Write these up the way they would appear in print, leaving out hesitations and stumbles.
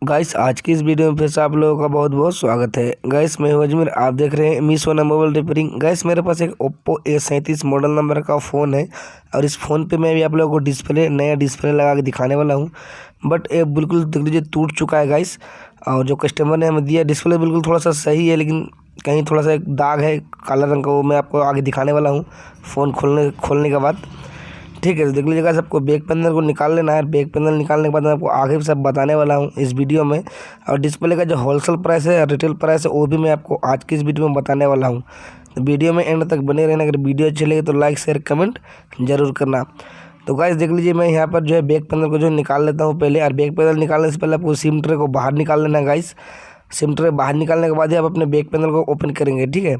Guys आज की इस वीडियो में फिर से आप लोगों का बहुत बहुत स्वागत है। गाइस मैं हूं अजमेर, आप देख रहे हैं सोना मोबाइल रिपेयरिंग। गाइस मेरे पास एक ओप्पो A37 मॉडल नंबर का फ़ोन है और इस फ़ोन पे मैं भी आप लोगों को नया डिस्प्ले लगा के दिखाने वाला हूं। बट ये बिल्कुल देख लीजिए टूट चुका है गाइस। और जो कस्टमर ने हमें दिया डिस्प्ले बिल्कुल थोड़ा सा सही है, लेकिन कहीं थोड़ा सा एक दाग है काला रंग का, वो मैं आपको आगे दिखाने वाला हूँ फ़ोन खोलने के बाद। ठीक है, तो देख लीजिएगा, सबको बैक पैनल को निकाल लेना है। बैक पैनल निकालने के बाद मैं आपको आगे भी सब बताने वाला हूँ इस वीडियो में। और डिस्प्ले का जो होलसेल प्राइस है और रिटेल प्राइस है वो भी मैं आपको आज की इस वीडियो में बताने वाला हूँ। तो वीडियो में एंड तक बने रहना। अगर वीडियो अच्छी लगे तो लाइक शेयर कमेंट जरूर करना। तो गाइस देख लीजिए, मैं यहाँ पर जो है बैक पैनल को जो निकाल लेता हूँ पहले। और बैक पैनल निकालने से पहले आपको सिम ट्रे को बाहर निकाल लेना है गाइस। सिम ट्रे बाहर निकालने के बाद ही आप अपने बैक पैनल को ओपन करेंगे। ठीक है,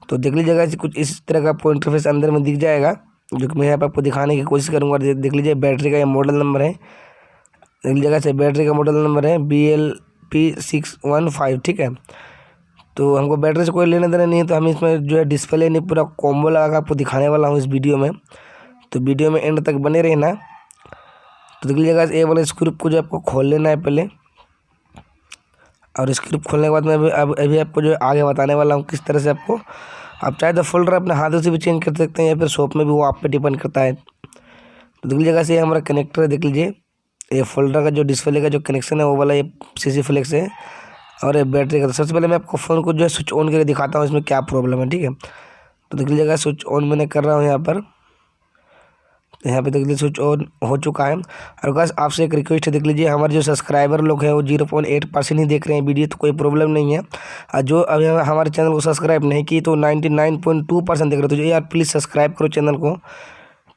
तो देख लीजिएगा कुछ इस तरह का पॉइंट इंटरफेस अंदर में दिख जाएगा, जो कि मैं यहाँ पर आपको दिखाने की कोशिश करूँगा। देख लीजिए, बैटरी का ये मॉडल नंबर है। देख लीजिएगा से बैटरी का मॉडल नंबर है BLP615। ठीक है, तो हमको बैटरी से कोई लेना देना नहीं है, तो हम इसमें जो है डिस्प्ले नहीं पूरा कॉम्बो लगा कर आपको दिखाने वाला हूँ इस वीडियो में। तो वीडियो में एंड तक बने रहना। तो देख लीजिएगा, ये वाला स्क्रू को जो आपको खोल लेना है पहले। और स्क्रू खोलने के बाद मैं अभी आपको जो आगे बताने वाला हूँ किस तरह से आपको, आप चाहे तो फोल्डर अपने हाथों से भी चेंज कर सकते हैं या फिर शॉप में भी, वो आप पे डिपेंड करता है। तो देख लीजिएगा से हमारा कनेक्टर है। देख लीजिए, ये फोल्डर का जो डिस्प्ले का जो कनेक्शन है वो वाला ये CC फ्लेक्स है। और ये बैटरी का। तो सबसे पहले मैं आपको फ़ोन को जो है स्विच ऑन करके दिखाता हूँ इसमें क्या प्रॉब्लम है। ठीक है, तो देख लीजिएगा स्विच ऑन मैंने कर रहा हूँ यहाँ पर। तो यहाँ पे देख लीजिए स्विच ऑन हो चुका है। और बस आपसे एक रिक्वेस्ट है, देख लीजिए हमारे जो सब्सक्राइबर लोग हैं वो 0.8% ही देख रहे हैं वीडियो, तो कोई प्रॉब्लम नहीं है। और जो अभी हमारे चैनल को सब्सक्राइब नहीं की तो 99.2% देख रहे हो, तो यार प्लीज़ सब्सक्राइब करो चैनल को।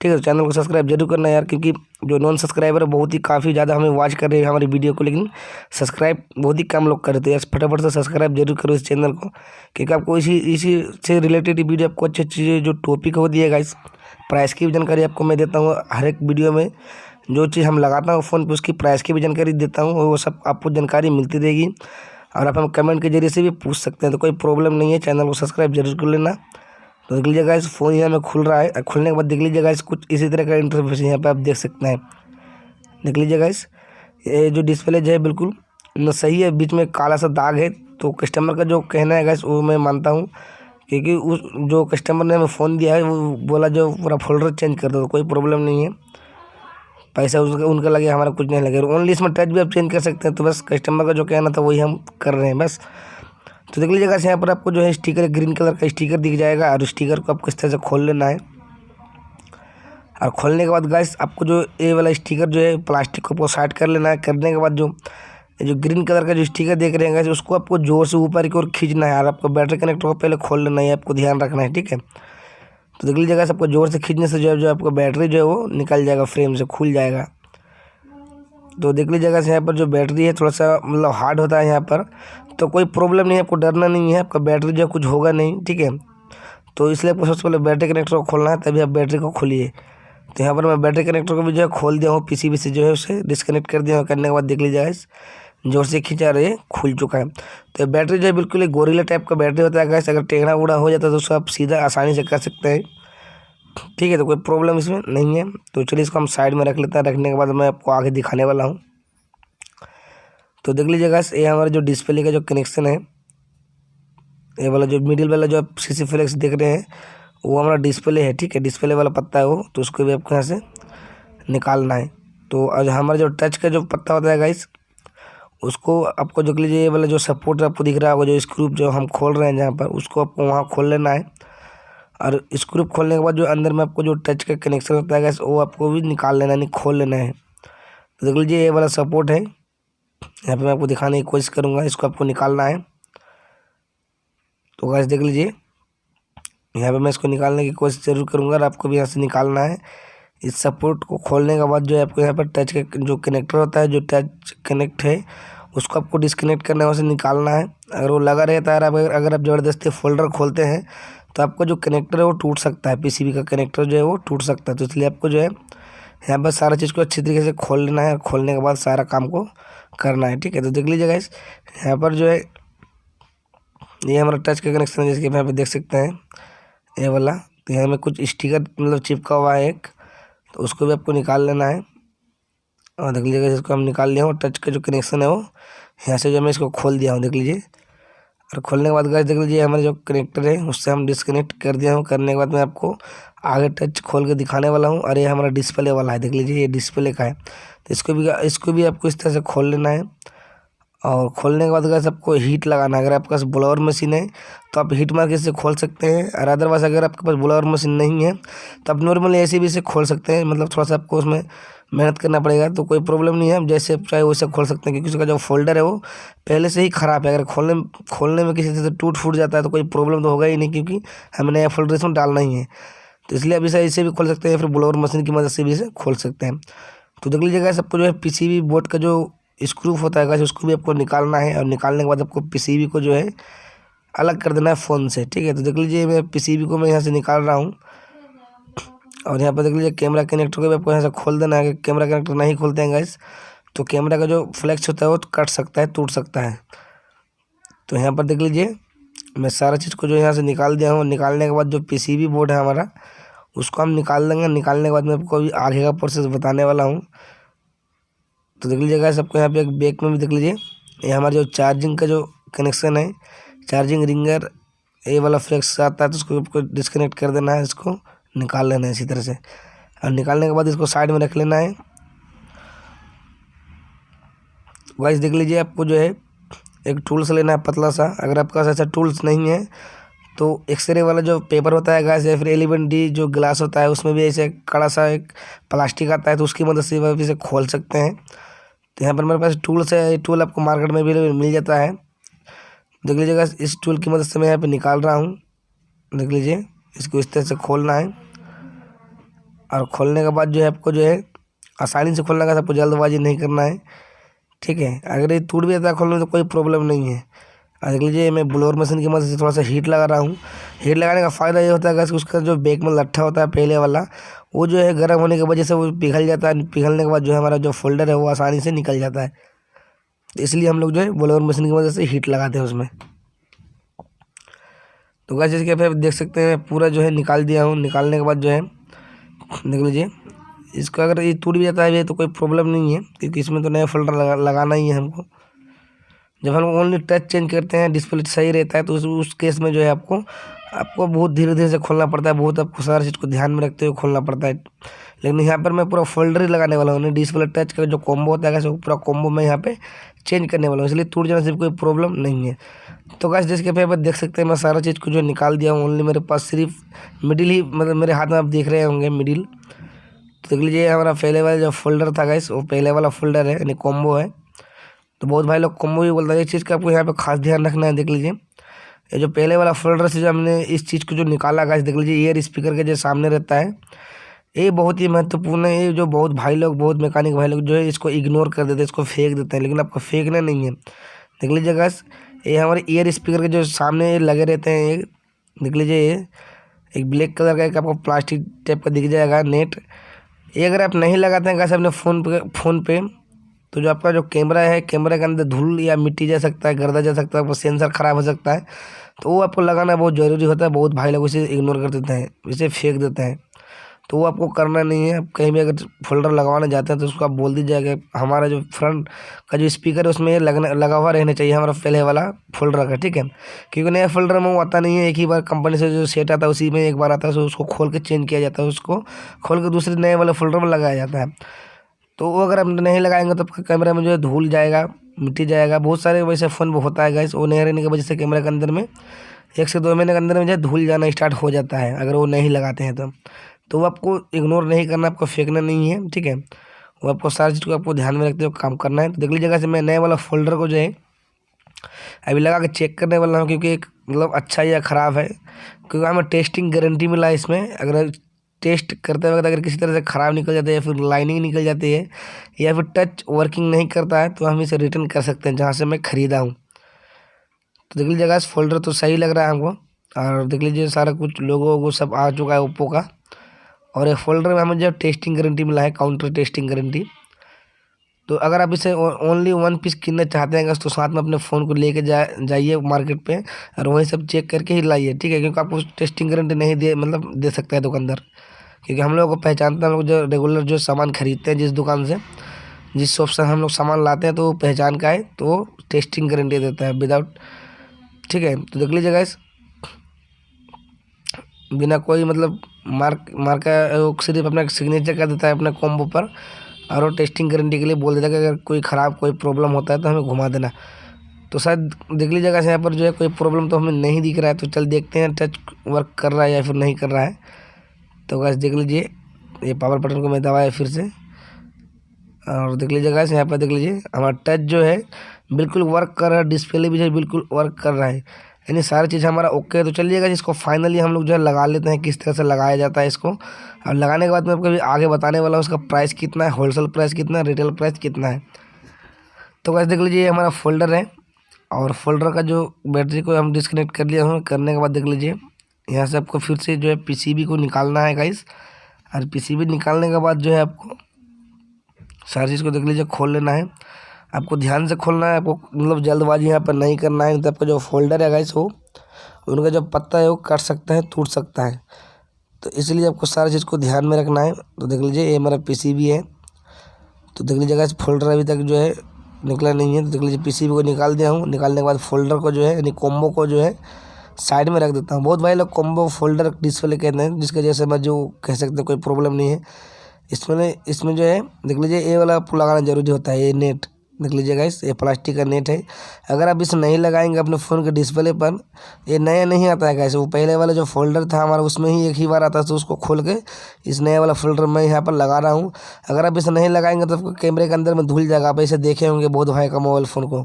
ठीक है, तो चैनल को सब्सक्राइब जरूर करना यार, क्योंकि जो नॉन सब्सक्राइबर है बहुत ही काफ़ी ज़्यादा हमें वॉच कर रहे हैं हमारी वीडियो को, लेकिन सब्सक्राइब बहुत ही कम लोग करते हैं। फटाफट से सब्सक्राइब जरूर करो इस चैनल को, क्योंकि आपको इसी से रिलेटेड वीडियो, आपको अच्छी चीज़ें जो टॉपिक होती है गाइस, प्राइस की भी जानकारी आपको मैं देता हूँ हर एक वीडियो में। जो चीज़ हम लगाता हूँ फ़ोन पे उसकी प्राइस की भी जानकारी देता हूँ, वो सब आपको जानकारी मिलती रहेगी। और आप हम कमेंट के जरिए से भी पूछ सकते हैं, तो कोई प्रॉब्लम नहीं है। चैनल को सब्सक्राइब जरूर कर लेना। तो देख लीजिएगा इस फ़ोन यहाँ में खुल रहा है। खुलने के बाद देख लीजिएगा इस कुछ इसी तरह का इंटरफेस यहाँ पे आप देख सकते हैं। देख लीजिएगा इस ये जो डिस्प्ले जो है बिल्कुल न सही है, बीच में काला सा दाग है। तो कस्टमर का जो कहना है गाइस वो मैं मानता हूँ, क्योंकि उस जो कस्टमर ने हमें फ़ोन दिया है वो बोला जो पूरा फोल्डर चेंज कर दो, तो कोई प्रॉब्लम नहीं है। पैसा उनका लगे, हमारा कुछ नहीं लगेगा। ओनली इसमें टच भी आप चेंज कर सकते हैं। तो बस कस्टमर का जो कहना था वही हम कर रहे हैं बस। तो देख लीजिएगा यहाँ पर आपको जो है स्टिकर, ग्रीन कलर का स्टिकर दिख जाएगा। और स्टिकर को आपको इस तरह से खोल लेना है। और खोलने के बाद गाइस आपको जो ये वाला स्टिकर जो है प्लास्टिक को साइड कर लेना है। करने के बाद जो ग्रीन कलर का जो स्टिकर देख रहे हैं गाइस, उसको आपको जोर से ऊपर की ओर खींचना है। और आपको बैटरी कनेक्टर को पहले खोल लेना है, आपको ध्यान रखना है। ठीक है, तो देख लीजिएगा सबको जोर से खींचने से जो आपको बैटरी जो है वो निकल जाएगा, फ्रेम से खुल जाएगा। तो देख लीजिएगा यहाँ पर जो बैटरी है थोड़ा सा मतलब हार्ड होता है यहाँ पर, तो कोई प्रॉब्लम नहीं है, आपको डरना नहीं है। आपका बैटरी जो है कुछ होगा नहीं। ठीक है, तो इसलिए आपको सबसे पहले बैटरी कनेक्टर को खोलना है, तभी आप बैटरी को खोलिए। तो यहाँ पर मैं बैटरी कनेक्टर को भी जो है खोल दिया हूँ, PCB से जो है उसे डिस्कनेक्ट कर दिया हूँ। करने के बाद देख लीजिएगा इस जोर से खींचा रहे खुल चुका है। तो बैटरी जो है बिल्कुल एक गोरिल्ला टाइप का बैटरी होता है गैस। अगर टेढ़ा उड़ा हो जाता है तो उसको आप सीधा आसानी से कर सकते हैं। ठीक है, तो कोई प्रॉब्लम इसमें नहीं है। तो चलिए इसको हम साइड में रख लेते हैं। रखने के बाद मैं आपको आगे दिखाने वाला हूँ। तो देख लीजिएगा ये हमारा जो डिस्प्ले का जो कनेक्शन है, ये वाला जो मिडिल वाला जो आप CC फ्लेक्स देख रहे हैं वो हमारा डिस्प्ले है। ठीक है, डिस्प्ले वाला पत्ता है वो, तो उसको भी आपको यहाँ से निकालना है। तो आज हमारा जो टच का जो पत्ता होता है गाइस, उसको आपको देख लीजिए ये वाला जो सपोर्ट आपको दिख रहा होगा, जो स्क्रू जो हम खोल रहे हैं जहाँ पर, उसको आपको वहाँ खोल लेना है। और स्क्रू खोलने के बाद जो अंदर में आपको जो टच का कनेक्शन होता है गैस, वो आपको भी निकाल लेना है, नहीं खोल लेना है। तो देख लीजिए ये वाला सपोर्ट है, यहाँ पे मैं आपको दिखाने की कोशिश करूँगा। इसको आपको निकालना है। तो गैस देख लीजिए यहाँ पे मैं इसको निकालने की कोशिश जरूर करूँगा, और आपको भी यहाँ से निकालना है। इस सपोर्ट को खोलने के बाद जो है आपको यहाँ पर टच का जो कनेक्टर होता है, जो टच कनेक्ट है, उसको आपको डिस्कनेक्ट करना है, उसे निकालना है। अगर वो लगा रहता है, अगर आप ज़बरदस्ती फोल्डर खोलते हैं तो आपका जो कनेक्टर है वो टूट सकता है। PCB का कनेक्टर जो है वो टूट सकता है। तो इसलिए आपको जो है यहाँ पर सारा चीज़ को अच्छी तरीके से खोल लेना है। खोलने के बाद सारा काम को करना है। ठीक है, तो देख लीजिएगा इस यहाँ पर जो है ये हमारा टच का कनेक्शन है, जैसे कि यहाँ पे देख सकते हैं ये वाला। तो यहाँ में कुछ स्टिकर मतलब चिपका हुआ है एक, तो उसको भी आपको निकाल लेना है। और देख लीजिएगा इसको हम निकाल लिया हूँ। टच का जो कनेक्शन है वो यहाँ से जो मैं इसको खोल दिया हूँ, देख लीजिए। और खोलने के बाद गाइस देख लीजिए हमारे जो कनेक्टर है उससे हम डिस्कनेक्ट कर दिया हूँ। करने के बाद मैं आपको आगे टच खोल के दिखाने वाला हूँ। और ये हमारा डिस्प्ले वाला है, देख लीजिए ये डिस्प्ले का है। तो इसको भी आपको इस तरह से खोल लेना है। और खोलने के बाद गाइस आपको हीट लगाना है। अगर आपके पास ब्लोअर मशीन है तो आप हीट मार के इसे खोल सकते हैं। और अदरवाइज अगर आपके पास ब्लोअर मशीन नहीं है तो आप नॉर्मली ऐसे भी इसे खोल सकते हैं। मतलब थोड़ा सा आपको उसमें मेहनत करना पड़ेगा, तो कोई प्रॉब्लम नहीं है, जैसे चाहे वैसे खोल सकते हैं। क्योंकि उसका जो फोल्डर है वो पहले से ही ख़राब है। अगर खोलने में किसी से टूट फूट जाता है तो कोई प्रॉब्लम तो होगा ही नहीं, क्योंकि हमें नया फोल्डर इसमें डालना ही है। तो इसलिए अभी इसे भी खोल सकते हैं, फिर ब्लोअर मशीन की मदद से भी इसे खोल सकते हैं। तो देख लीजिएगा सबको जो है पीसीबी बोर्ड का जो स्क्रू होता है उसको भी आपको निकालना है। और निकालने के बाद आपको पीसीबी को जो है अलग कर देना है फ़ोन से, ठीक है। तो देख लीजिए मैं पीसीबी को मैं यहाँ से निकाल रहा हूँ। और यहाँ पर देख लीजिए कैमरा कनेक्टर को भी आपको यहाँ से खोल देना है। कैमरा कनेक्टर नहीं खोलते हैं गाइस तो कैमरा का जो फ्लैक्स होता है वो कट सकता है, टूट सकता है। तो यहाँ पर देख लीजिए मैं सारा चीज़ को जो यहाँ से निकाल दिया हूँ। निकालने के बाद जो पीसीबी बोर्ड है हमारा उसको हम निकाल देंगे। निकालने के बाद मैं आपको अभी आगे का प्रोसेस बताने वाला हूँ। तो देख लीजिएगा सबको यहाँ पे एक बैक में भी देख लीजिए ये हमारा जो चार्जिंग का जो कनेक्शन है, चार्जिंग रिंगर ये वाला फ्लेक्स आता है, तो उसको आपको डिस्कनेक्ट कर देना है, इसको निकाल लेना है इसी तरह से। और निकालने के बाद इसको साइड में रख लेना है। गाइस देख लीजिए आपको जो है एक टूल्स लेना है पतला सा। अगर आपके पास ऐसा टूल्स नहीं है तो एक्सरे वाला जो पेपर होता है गाइस या फिर 11D जो ग्लास होता है उसमें भी ऐसे कड़ा सा एक प्लास्टिक आता है, तो उसकी मदद से भी इसे खोल सकते हैं। तो यहाँ पर मेरे पास टूल्स है, ये टूल आपको मार्केट में भी मिल जाता है। देख लीजिएगा इस टूल की मदद से मैं यहाँ पे निकाल रहा हूँ। देख लीजिए इसको इस तरह से खोलना है। और खोलने के बाद जो है आपको जो है आसानी से खोलना का, आपको जल्दबाजी नहीं करना है, ठीक है। अगर ये टूट भी जाता है खोलने तो कोई प्रॉब्लम नहीं है। और देख लीजिए मैं ब्लोअर मशीन की मदद से थोड़ा सा हीट लगा रहा हूँ। हीट लगाने का फ़ायदा ये होता है कि उसका जो बैक में लट्ठा होता है पहले वाला वो जो है गर्म होने की वजह से वो पिघल जाता है। पिघलने के बाद जो है हमारा जो फोल्डर है वो आसानी से निकल जाता है। तो इसलिए हम लोग जो है ब्लोअर मशीन की मदद से हीट लगाते हैं उसमें। तो गाइस जैसे कि आप देख सकते हैं पूरा जो है निकाल दिया हूँ। निकालने के बाद जो है देख लीजिए इसका अगर ये टूट भी जाता है तो कोई प्रॉब्लम नहीं है, क्योंकि इसमें तो नया फोल्डर लगाना ही है हमको। जब हम ओनली टच चेंज करते हैं डिस्प्ले सही रहता है तो उस केस में जो है आपको बहुत धीरे धीरे से खोलना पड़ता है, बहुत आपको सारी चीज़ को ध्यान में रखते हुए खोलना पड़ता है। लेकिन यहाँ पर मैं पूरा फोल्डर ही लगाने वाला हूँ, डिस्प्ले टच का जो कॉम्बो होता है वो पूरा कॉम्बो मैं यहाँ पे चेंज करने वाला हूँ, इसलिए टूट जाने से कोई प्रॉब्लम नहीं है। तो गाइस जैसे कि आप देख सकते हैं मैं सारा चीज़ को जो निकाल दिया हूँ। ओनली मेरे पास सिर्फ मिडिल ही, मतलब मेरे हाथ में आप देख रहे होंगे मिडिल। तो देख लीजिए हमारा पहले वाला जो फोल्डर था गाइस वो पहले वाला फोल्डर है, यानी कॉम्बो है। तो बहुत भाई लोग कॉम्बो भी बोलता है। एक चीज़ का आपको यहाँ पे खास ध्यान रखना है। देख लीजिए ये जो पहले वाला फोल्डर से जो हमने इस चीज़ को जो निकाला गाइस, देख लीजिए ईयर स्पीकर के जो सामने रहता है ये बहुत ही महत्वपूर्ण है। ये जो बहुत बहुत मैकेनिक भाई लोग जो है इसको इग्नोर कर देते हैं, इसको फेंक देते हैं, लेकिन आपको फेंकना नहीं है। देख लीजिए गाइस ये हमारे ईयर स्पीकर के जो सामने लगे रहते हैं, ये देख लीजिए ये एक ब्लैक कलर का एक आपको प्लास्टिक टाइप का दिख जाएगा नेट। ये अगर आप नहीं लगाते हैं गाइस अपने फ़ोन पे तो जो आपका जो कैमरा है, कैमरे के अंदर धूल या मिट्टी जा सकता है, गर्दा जा सकता है, आपको सेंसर ख़राब हो सकता है। तो वो आपको लगाना बहुत ज़रूरी होता है। बहुत भाई लोग इसे इग्नोर कर देते हैं, इसे फेंक देते हैं, तो वो आपको करना नहीं है। आप कहीं भी अगर फोल्डर लगवाने जाते हैं तो उसको आप बोल दीजिएगा हमारा जो फ्रंट का जो स्पीकर है उसमें लगा हुआ रहना चाहिए हमारा पहले वाला फोल्डर का, ठीक है। क्योंकि नया फोल्डर में वो आता नहीं है, एक ही बार कंपनी से जो सेट आता है उसी में एक बार आता है, तो उसको खोल के चेंज किया जाता है, उसको खोल के दूसरे नए वाले फोल्डर में लगाया जाता है। तो वो अगर आप नहीं लगाएंगे तो आपके कैमरे में जो है धूल जाएगा, मिट्टी जाएगा। बहुत सारे वैसे फ़ोन में होता है गाइस, वो नहीं रहने की वजह से कैमरे के अंदर में 1 से 2 महीने के अंदर में जो है धूल जाना स्टार्ट हो जाता है अगर वो नहीं लगाते हैं तो वो आपको इग्नोर नहीं करना, आपको फेंकना नहीं है, ठीक है। वो आपको सारी चीज़ को आपको ध्यान में रखते हुए काम करना है। तो देख लीजिएगा से मैं नए वाला फोल्डर को जो है अभी लगा के चेक करने वाला हूँ, क्योंकि एक मतलब अच्छा या ख़राब है, क्योंकि हमें टेस्टिंग गारंटी मिला है इसमें। अगर टेस्ट करते वक्त अगर किसी तरह से ख़राब निकल जाता है या फिर लाइनिंग निकल जाती है या फिर टच वर्किंग नहीं करता है तो हम इसे रिटर्न कर सकते हैं जहाँ से मैं ख़रीदा हूँ। तो देख लीजिएगा इस फोल्डर तो सही लग रहा है हमको। और देख लीजिए सारा कुछ लोगों को सब आ चुका है ओप्पो का। और ये फोल्डर में हमें जो टेस्टिंग गारंटी मिला है, काउंटर टेस्टिंग गारंटी। तो अगर आप इसे ओनली 1 पीस किनना चाहते हैं तो साथ में अपने फ़ोन को लेके जाइए मार्केट पे और वहीं सब चेक करके ही लाइए, ठीक है। क्योंकि आपको टेस्टिंग गारंटी नहीं दे सकता है दुकानदार, क्योंकि हम लोग को पहचानते हैं। हम लोग जो रेगुलर जो सामान खरीदते हैं जिस दुकान से, जिस शॉप से हम लोग सामान लाते हैं तो पहचान का है तो टेस्टिंग गारंटी देता है विदाउट, ठीक है। तो देख लीजिए गाइस, बिना कोई मतलब मार्क का वो सिर्फ अपना सिग्नेचर कर देता है अपने कॉम्बो पर, और वो टेस्टिंग गारंटी के लिए बोल देता है कि अगर कोई ख़राब कोई प्रॉब्लम होता है तो हमें घुमा देना। तो शायद देख लीजिएगा यहाँ पर जो है कोई प्रॉब्लम तो हमें नहीं दिख रहा है, तो चल देखते हैं टच वर्क कर रहा है या फिर नहीं कर रहा है। तो गाइस देख लीजिए, ये पावर बटन को मैं दबाया फिर से, और देख लीजिए गाइस यहाँ पर देख लीजिए हमारा टच जो है बिल्कुल वर्क कर रहा है, डिस्प्ले भी जो है बिल्कुल वर्क कर रहा है, यानी सारी चीज़ हमारा ओके है। तो चलिएगा इसको फाइनली हम लोग जो है लगा लेते हैं, किस तरह से लगाया जाता है इसको। और लगाने के बाद मैं आपको भी आगे बताने वाला हूँ उसका प्राइस कितना है, होलसेल प्राइस कितना है, रिटेल प्राइस कितना है। तो गाइस देख लीजिए ये हमारा फोल्डर है, और फोल्डर का जो बैटरी को हम डिस्कनेक्ट कर लिया हूँ। करने के बाद देख लीजिए यहाँ से आपको फिर से जो है पीसीबी को निकालना है गाइस, और पीसीबी निकालने के बाद जो है आपको सारी चीज़ को देख लीजिए खोल लेना है। आपको ध्यान से खोलना है, आपको मतलब जल्दबाजी यहाँ पर नहीं करना है, तो आपका जो फोल्डर है गाइस वो उनका जो पत्ता है वो कट सकता है, टूट सकता है। तो इसलिए आपको सारी चीज़ को ध्यान में रखना है। तो देख लीजिए ये हमारा पीसीबी है। तो देख लीजिए गाइस फोल्डर अभी तक जो है निकला नहीं है। तो देख लीजिए पीसीबी को निकाल दिया हूँ। निकालने के बाद फोल्डर को जो है यानी कॉम्बो को जो है साइड में रख देता हूँ। बहुत भाई लोग कॉम्बो फोल्डर डिस्प्ले कहते हैं, जिसकी वजह से मैं जो कह सकते हैं कोई प्रॉब्लम नहीं है इसमें जो है देख लीजिए ये वाला आपको लगाना जरूरी होता है। ये नेट देख लीजिए गाइस, ये प्लास्टिक का नेट है। अगर आप इसे नहीं लगाएंगे अपने फ़ोन के डिस्प्ले पर, ये नया नहीं आता है गाइस। वो पहले वाला जो फोल्डर था हमारा उसमें ही एक ही बार आता था, तो उसको खोल के इस नया वाला फोल्डर मैं यहाँ पर लगा रहा हूँ। अगर आप इसे नहीं लगाएंगे तो आपको कैमरे के अंदर में धुल जाएगा। आप ऐसे देखे होंगे बहुत भाई का मोबाइल फ़ोन को,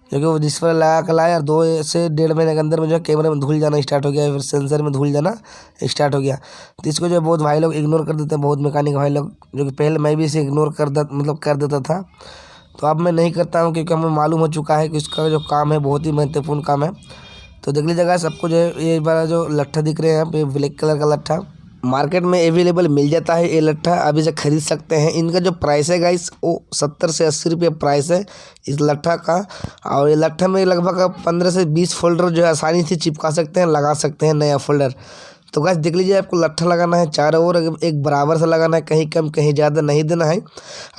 क्योंकि वो डिस्प्ले लगा कर लाया और 2 से 1.5 महीने के अंदर में जो है कैमरे में धुल जाना स्टार्ट हो गया, फिर सेंसर में धुल जाना स्टार्ट हो गया। तो इसको जो है बहुत भाई लोग इग्नोर कर देते हैं, बहुत मैकेनिक भाई लोग, जो कि पहले मैं भी इसे इग्नोर कर देता था। तो अब मैं नहीं करता हूँ, क्योंकि हमें मालूम हो चुका है कि इसका जो काम है बहुत ही महत्वपूर्ण काम है। तो देख लीजिएगा सबको जो है ये वाला जो लट्ठा दिख रहे हैं यहाँ पे, ब्लैक कलर का लट्ठा मार्केट में अवेलेबल मिल जाता है। ये लट्ठा अभी से खरीद सकते हैं। इनका जो प्राइस है गाइस वो 70 से 80 रुपये प्राइस है इस लट्ठा का। और ये लट्ठा में लगभग 15 से 20 फोल्डर जो है आसानी से चिपका सकते हैं, लगा सकते हैं नया फोल्डर। तो गाइस देख लीजिए आपको लट्ठा लगाना है चारों ओर एक बराबर से लगाना है, कहीं कम कहीं ज़्यादा नहीं देना है।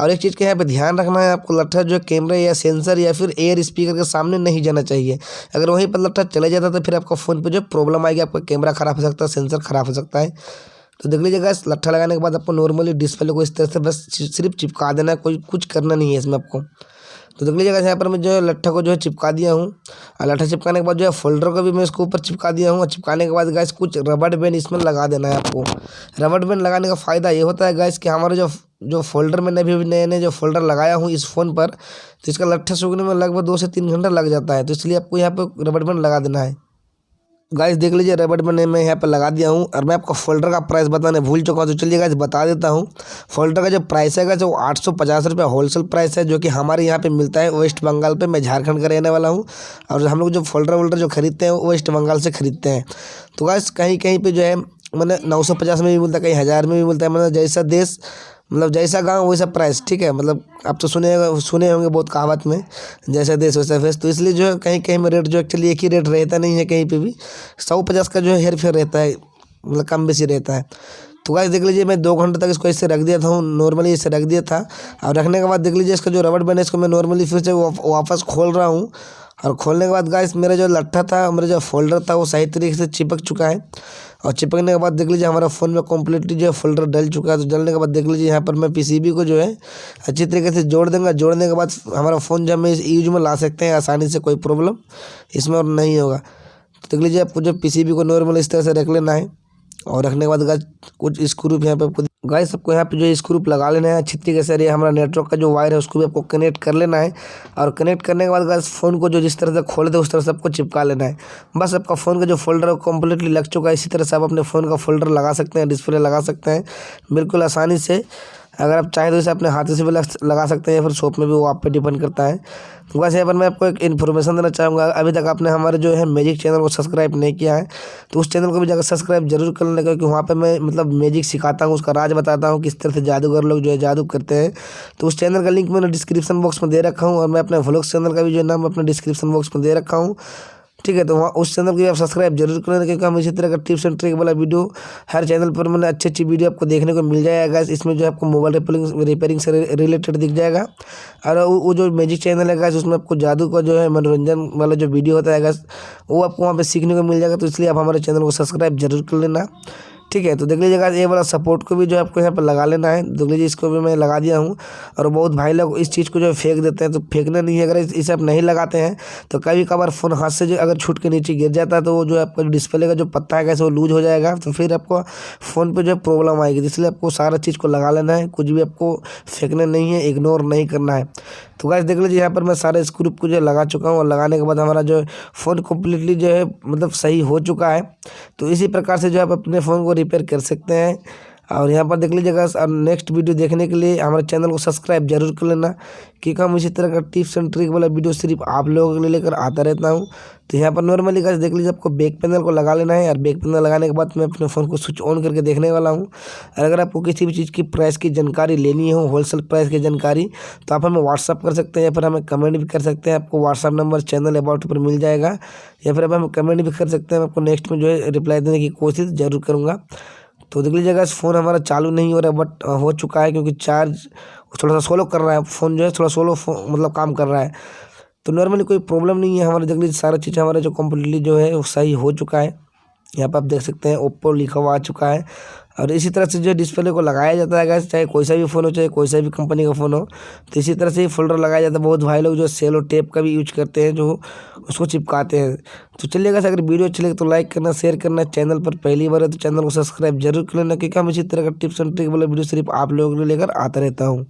और एक चीज़ का यहाँ पे ध्यान रखना है, आपको लट्ठा जो है कैमरे या सेंसर या फिर एयर स्पीकर के सामने नहीं जाना चाहिए। अगर वहीं पर लट्ठा चले जाता तो फिर आपका फ़ोन पे जो प्रॉब्लम आएगी, आपका कैमरा ख़राब हो सकता है, सेंसर ख़राब हो सकता है। तो देख लीजिएगा इस लट्ठा लगाने के बाद आपको नॉर्मली डिस्प्ले को इस तरह से बस सिर्फ चिपका देना है, कोई कुछ करना नहीं है इसमें आपको। तो देख लीजिएगा यहाँ पर मैं जो है लट्ठा को जो है चिपका दिया हूँ। और लट्ठा चिपकाने के बाद जो है फोल्डर को भी मैं इसको ऊपर चिपका दिया हूँ। और चिपकाने के बाद गैस कुछ रबड़ बैंड इसमें लगा देना है आपको। रबड़ बैंड लगाने का फ़ायदा ये होता है गैस कि हमारे जो फोल्डर में अभी नए जो फोल्डर लगाया हूँ इस फ़ोन पर, तो इसका लट्ठा सूखने में लगभग 2 से 3 घंटा लग जाता है। तो इसलिए आपको यहाँ पर रबड़ बैंड लगा देना है। गाइस देख लीजिए रबड़ बैंड मैं यहाँ पर लगा दिया हूँ। और मैं आपको फोल्डर का प्राइस बताने भूल चुका हूँ, तो चलिए गाइस बता देता हूँ। फोल्डर का जो प्राइस है गाइस वो 850 रुपये होलसेल प्राइस है, जो कि हमारे यहाँ पे मिलता है वेस्ट बंगाल पे। मैं झारखंड का रहने वाला हूँ, और हम लोग जो फोल्डर जो खरीदते हैं वो वेस्ट बंगाल से खरीदते हैं। तो गाइस कहीं कहीं पर जो है मैंने 950 में भी मिलता है, कहीं 1000 में भी मिलता है। मतलब जैसा देश मतलब जैसा गांव वैसा प्राइस, ठीक है। मतलब आप तो सुने होंगे बहुत कहावत में, जैसा देश वैसा फेस। तो इसलिए जो है कहीं कहीं में रेट जो एक्चुअली एक ही रेट रहता नहीं है, कहीं पे भी 150 का जो है हेर फेर रहता है, मतलब कम बेसी रहता है। तो गाइस देख लीजिए मैं 2 घंटे तक इसको ऐसे रख दिया था, नॉर्मली इसे रख दिया था। और रखने के बाद देख लीजिए इसका जो रबड़ बैंड है इसको मैं नॉर्मली फिर से वापस खोल रहा हूँ। और खोलने के बाद गाइस मेरा जो लट्ठा था, मेरा जो फोल्डर था वो सही तरीके से चिपक चुका है। और चिपकने के बाद देख लीजिए हमारा फ़ोन में कम्प्लीटली जो है फोल्डर डल चुका है। तो डलने के बाद देख लीजिए यहाँ पर मैं पीसीबी को जो है अच्छी तरीके से जोड़ दूँगा। जोड़ने के बाद हमारा फ़ोन जो हम यूज में ला सकते हैं आसानी से, कोई प्रॉब्लम इसमें और नहीं होगा। तो देख लीजिए आपको जो पीसीबी को नॉर्मल इस तरह से रख लेना है। और रखने के बाद गाइस कुछ स्क्रू यहाँ पे आपको गाइस सबको यहाँ पे जो स्क्रू लगा लेना है अच्छी तरीके से। ये हमारा नेटवर्क का जो वायर है उसको भी आपको कनेक्ट कर लेना है। और कनेक्ट करने के बाद गाइस फ़ोन को जो जिस तरह से खोले थे उस तरह से आपको चिपका लेना है। बस आपका फ़ोन का जो फोल्डर है कम्प्लीटली लग चुका है। इसी तरह से आप अपने फ़ोन का फोल्डर लगा सकते हैं, डिस्प्ले लगा सकते हैं बिल्कुल आसानी से। अगर आप चाहें तो इसे अपने हाथ से भी लगा सकते हैं या फिर शॉप में भी, वो आप पे डिपेंड करता है। तो बस यहाँ पर मैं आपको एक इन्फॉर्मेशन देना चाहूँगा। अभी तक आपने हमारे जो है मैजिक चैनल को सब्सक्राइब नहीं किया है तो उस चैनल को भी जाकर सब्सक्राइब जरूर कर लेना, क्योंकि वहाँ पे मैं मतलब मैजिक सिखाता हूँ, उसका राज बताता हूँ किस तरह से जादूगर लोग जो है जादू करते हैं। तो उस चैनल का लिंक मैंने डिस्क्रिप्शन बॉक्स में दे रखा हूँ। और मैं अपने व्लॉग्स चैनल का भी जो नाम अपने डिस्क्रिप्शन बॉक्स में दे रखा हूँ। ठीक है। तो वहाँ उस चैनल को आप सब्सक्राइब जरूर करें, क्योंकि हम इसी तरह का टिप्स एंड ट्रिक वाला वीडियो हर चैनल पर मैंने अच्छी वीडियो आपको देखने को मिल जाएगा। इसमें जो आपको मोबाइल रिपेयरिंग से रिलेटेड दिख जाएगा। और वो जो मैजिक चैनल है गाइस, उसमें आपको जादू का जो है मनोरंजन वाला जो वीडियो होता है गाइस, वो आपको वहाँ पे सीखने को मिल जाएगा। तो इसलिए आप हमारे चैनल को सब्सक्राइब जरूर कर लेना। ठीक है। तो देख लीजिएगा ये वाला सपोर्ट को भी जो आपको यहाँ पर लगा लेना है। देख लीजिए इसको भी मैं लगा दिया हूँ। और बहुत भाई लोग इस चीज़ को जो फेंक देते हैं, तो फेंकना नहीं है। अगर इसे आप नहीं लगाते हैं तो कभी कभार फ़ोन हाथ से जो अगर छूट के नीचे गिर जाता है, तो वो जो आपका डिस्प्ले का जो पत्ता है कैसे वो लूज हो जाएगा। तो फिर आपको फ़ोन पे जो है प्रॉब्लम आएगी। इसलिए आपको सारा चीज़ को लगा लेना है, कुछ भी आपको फेंकना नहीं है, इग्नोर नहीं करना है। तो गाइस देख लीजिए यहाँ पर मैं सारे स्क्रू को जो लगा चुका हूँ, और लगाने के बाद हमारा जो फ़ोन कम्प्लीटली जो है मतलब सही हो चुका है। तो इसी प्रकार से जो आप अपने फ़ोन को रिपेयर कर सकते हैं। और यहाँ पर देख लीजिएगा, और नेक्स्ट वीडियो देखने के लिए हमारे चैनल को सब्सक्राइब जरूर कर लेना, क्योंकि हम इसी तरह का टिप्स एंड ट्रिक वाला वीडियो सिर्फ आप लोगों के लिए लेकर आता रहता हूँ। तो यहाँ पर नॉर्मली गाइस देख लीजिए, आपको बैक पैनल को लगा लेना है। और बैक पैनल लगाने के बाद मैं अपने फ़ोन को स्विच ऑन करके देखने वाला हूँ। और अगर आपको किसी भी चीज़ की प्राइस की जानकारी लेनी हो, होलसेल प्राइस की जानकारी, तो आप हमें व्हाट्सअप कर सकते हैं, या फिर हमें कमेंट भी कर सकते हैं। आपको व्हाट्सअप नंबर चैनल अबाउट पर मिल जाएगा, या फिर आप हमें कमेंट भी कर सकते हैं। मैं आपको नेक्स्ट में जो है रिप्लाई देने की कोशिश ज़रूर करूँगा। तो देख लीजिएगा इस फ़ोन हमारा चालू नहीं हो रहा है, बट हो चुका है, क्योंकि चार्ज थोड़ा सा स्लो कर रहा है। फ़ोन जो है थोड़ा स्लो मतलब काम कर रहा है। तो नॉर्मली कोई प्रॉब्लम नहीं है हमारे। देख लीजिए सारा चीज़ हमारा जो कम्प्लीटली जो है वो सही हो चुका है। यहाँ पर आप देख सकते हैं ओप्पो लिखा हुआ आ चुका है। और इसी तरह से जो डिस्प्ले को लगाया जाता है गाइस, चाहे कोई सा भी फ़ोन हो, चाहे कोई सा भी कंपनी का फ़ोन हो, तो इसी तरह से ही फोल्डर लगाया जाता है। बहुत भाई लोग जो सेलो टेप का भी यूज करते हैं, जो उसको चिपकाते हैं। तो चलिए गाइस, अगर वीडियो अच्छी लगे तो लाइक करना, शेयर करना। चैनल पर पहली बार है तो चैनल को सब्सक्राइब जरूर कर लेना, क्योंकि हम इसी तरह का टिप्स एंड ट्रिक वाला वीडियो सिर्फ आप लोगों के लिए लेकर आता रहता हूँ।